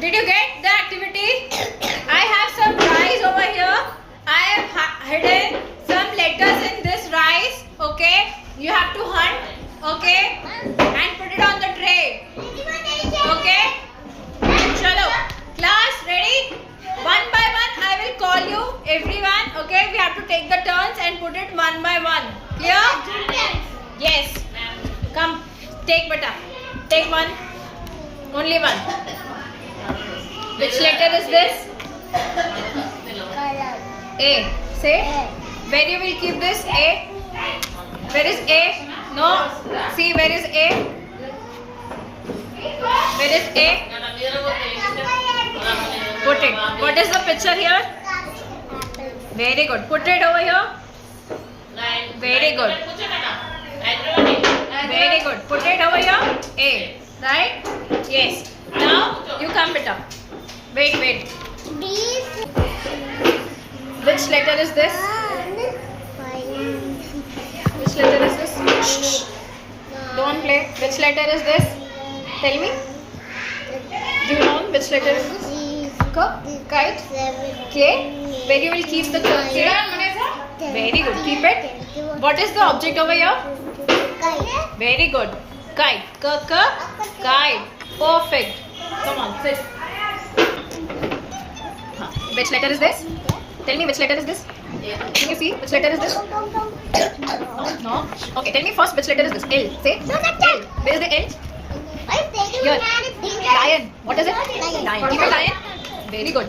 Did you get the activity? I have some rice over here. I have hidden some letters in this rice. Okay, you have to hunt. Okay, and put it on the tray. Okay, chalo. Class ready? One by one, I will call you. Everyone. Okay, we have to take the turns and put it one by one. Clear? Yes. Come, take beta. Take one. Only one. Which letter is this? A. Say. Where you will keep this? A. Where is A? No. See, where is A? Where is A? Put it. What is the picture here? Very good. Put it over here. Very good. Very good. Put it over here. A. Right? Yes. Now you come it up. Wait. Which letter is this? Which letter is this? Shh. Don't play. Which letter is this? Tell me. Do you know which letter is this? Kite. K. Where you will keep the K? Very good. Keep it. What is the object over here? Very good. Kite. Kite. Perfect. Come on, sit. Which letter is this? Tell me which letter is this? Can you see which letter is this? No. Okay, tell me first which letter is this? L. Say. L. Where is the L? Here. Lion. What is it? Lion. Keep it lion. Very good.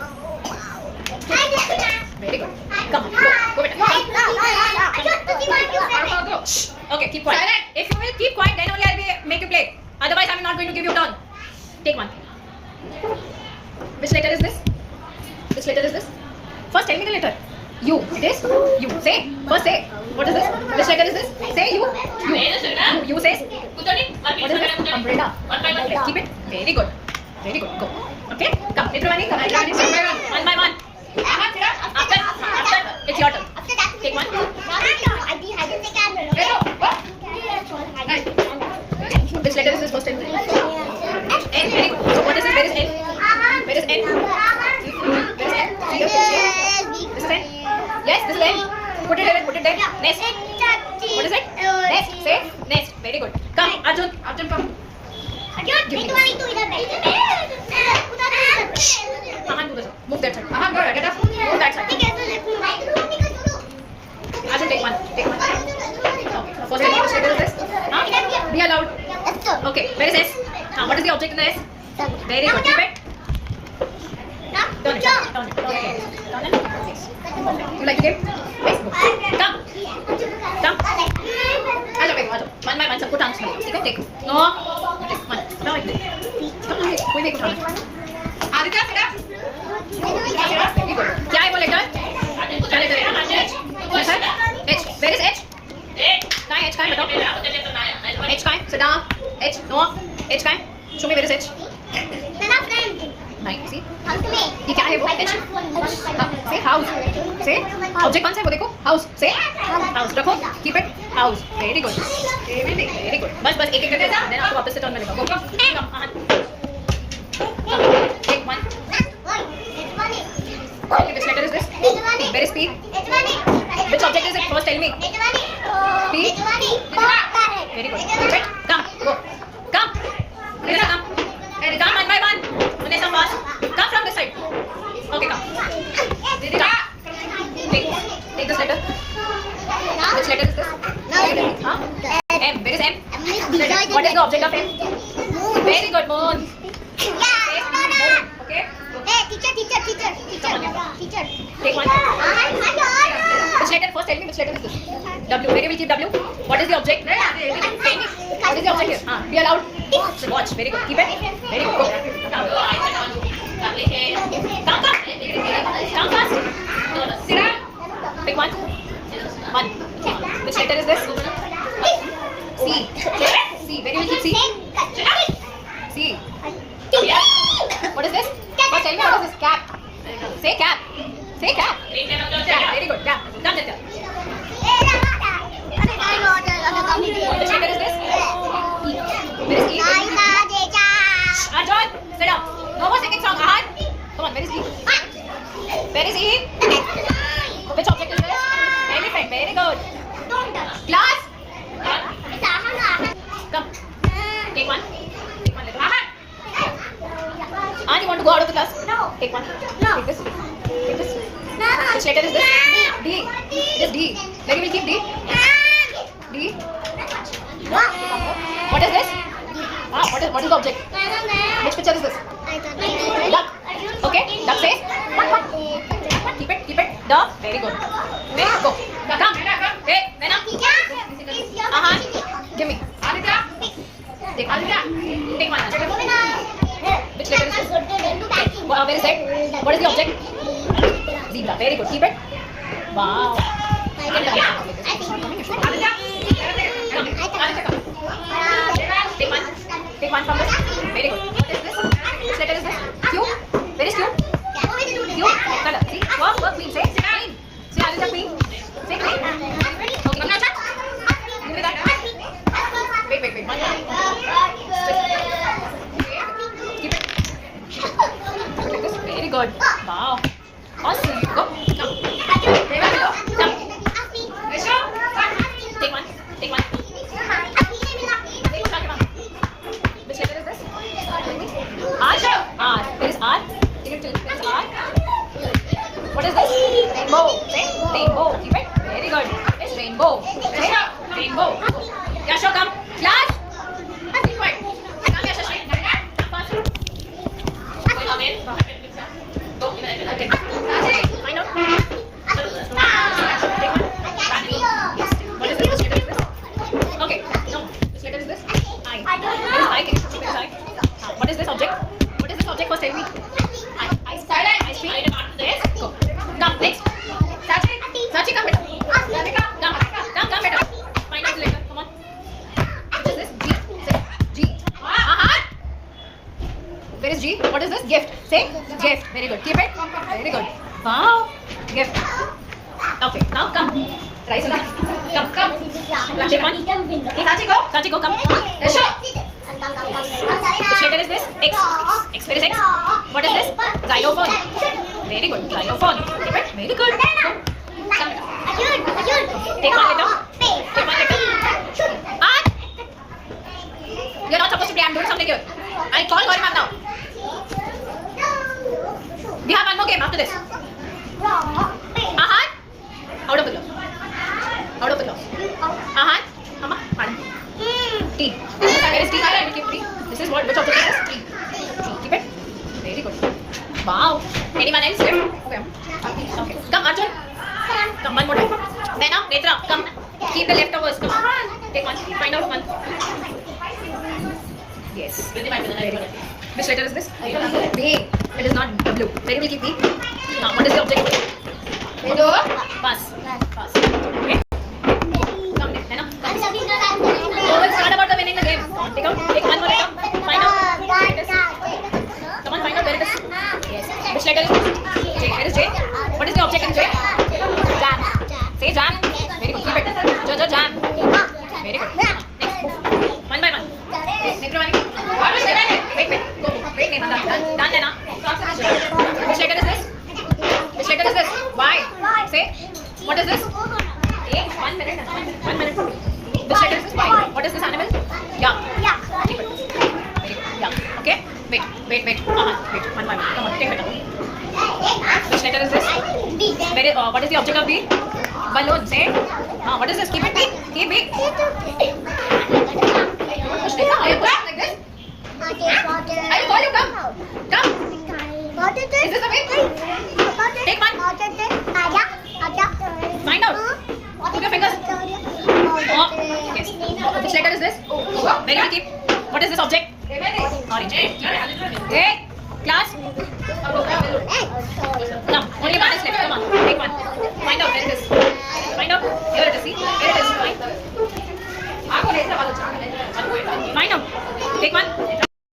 Very good. Come. Go. Go. Shh. Okay, keep quiet. If you will keep quiet, then only I will make you play. Otherwise, I am not going to give you turn. Take one. Which letter is this? Which letter is this? First, tell me the letter. U. It is U. Say. First, say. What is this? Which letter is this? Say U. U says. What is this? Umbrella. Keep it. Very good. Very good. Go. Okay. Come. Everybody. Come. One by one. After. It's your turn. Take one. Which letter is this? First time. N. Very good. So what is this? Where is N? Where is N? Where is N? This is N. Yes, this is N. Put it there. Put it there. Nest. What is it? Nest. Say. Nest. Very good. Come, Arjun. Arjun, come. Give me this. Move that side. Get up. Move that side. Arjun, take one. Take one. Okay. First, which letter is this? Be allowed. Okay. Where is S? What is the object in the S? Very good. Keep it. Turn it. You like the game? Yes. Come. One by one, सबको dance करो. ठीक है? Take. No. Take one. Now like this. कोई भी उठाना. आदित्य बेटा. Very good. क्या है वो लेटर? क्या लेटर है? H. Where is H? कहाँ है H? कहाँ है बताओ? H कहाँ है? Sit down. H. No. H कहाँ है? Show me where is H? नहीं. See? ये क्या है वो? H. Say house. Say. Object कौन सा है वो देखो? House. Say. House. रखो. Keep it. House. Very good. Very good. बस एक करके देना. Then आपको वापस से turn मिलेगा. Go. Take one. Which letter is this? Where is P? Which object is it? First tell me. P. Very good. Keep it. Come. Go. Come. Come. Come one by one. Vanessa fast. Come from this side. Okay, come. Take this letter. Which letter is this? Huh? M. Where is M? What is the object of M? Very good, Moon. Okay. Teacher. Take one. Which letter? First tell me which letter is this? W. Where you will keep W? What is the object? What is the object here? Be allowed. Watch. Very good. Keep it. Very good. Go. Come fast. Sit down. Pick one. One. Which letter is this? C. C. Where you will keep C? C. What is this? First tell me what is this? Cap. Say cap. Say cap. Very good. Cap. Come, Nitya. Which letter is this? E. Where is E? Arjun, sit down. No more singing song. Where is he? Which object is this? Elephant. Very good. Class. Come. Take one. Take one little. You want to go out of the class? No. Take one. No. Take this. Take this. No. Which letter is this? D. It is D. Very will keep D. D. What is this? What is the object? Which picture is this? Duck. Okay. Duck says. Keep it. Duck. Very good. Very good. Go. Come. Hey, Nena. Give me. Take one. Take one. Which letter is this? Where is it? What is the object? Zebra. Very good. Keep it. Wow. Take one from this. Very good. What is this? Which letter is this? Q. Where is Q? Q. Color. See? Work. Queen. Say queen. Say Alisa queen. Say queen. Okay. Give me that. Wait. Keep it. Like this. Very good. Wow. Awesome. Go. Come. Come. Take one. Which letter is this? R. There is R. There is R. What is this? Rainbow. Say rainbow. Keep it. Very good. It's rainbow. Say rainbow. Yasho, come. Class. Be quiet. Come, Yasho. Come fast. Come in. Go. Okay. Find out. What is this? Which letter is this? Okay. No. Which letter is this? I. What is this object? First tell me. Ice cream. Yes. Go. Come next. Sachi, come better. Come better. Find out the letter. Come on. What is this? G. Where is G? What is this? Gift. Say gift. Very good. Keep it. Very good. Wow. Gift. Okay. Now come. Rise up. Come. Take one. Hey, Sachi, go. Come. Let's show. Which letter is this? X. Where is X? What is this? Xylophone. Very good. Xylophone. Keep it. Very good. Go. Come. Take one letter. You're not supposed to play. I'm doing something here. I'll call Gauri ma'am now. We have one more game after this. Ahan. Out of the class. Ahan. Mama. Madam. T. Where is T? This is what? Which object is this? T. Keep it. Very good. Wow. Anyone else? Okay. Come, Arjun. Come, one more time. Nena, Netra, come. Keep the leftovers. Come. Take one. Find out one. Yes. Which letter is this? B. It is not W. Where will keep B? Now, what is the object? Pass. Okay. Come, Nena. Oh, it's not about the winning the game. Take one more letter. Find out. Come on, find out where it is. Yes. Which letter is this? J. Where is J? What is the object in J? Jam. Say jam. Very good. Keep it. Jam. Very good. Next. One by one. Wait. Go. Wait, Nena. Done, Nena. Which letter is this? Y. Say. What is this? A. 1 minute. Which letter is this? Y. What is this animal? Yeah. Keep it. Very good. Yeah. Okay. Wait. Wait. One by one. Come on. Take it. Which letter is this? What is the object of B? Balloon. Say. What is this? Keep it. Keep B. Push it. Are you pushing like this? I'll call you. Come. Is this the way? Take one. Find out. Put your fingers. Yes. Which letter is this? Very good. Keep. What is this object?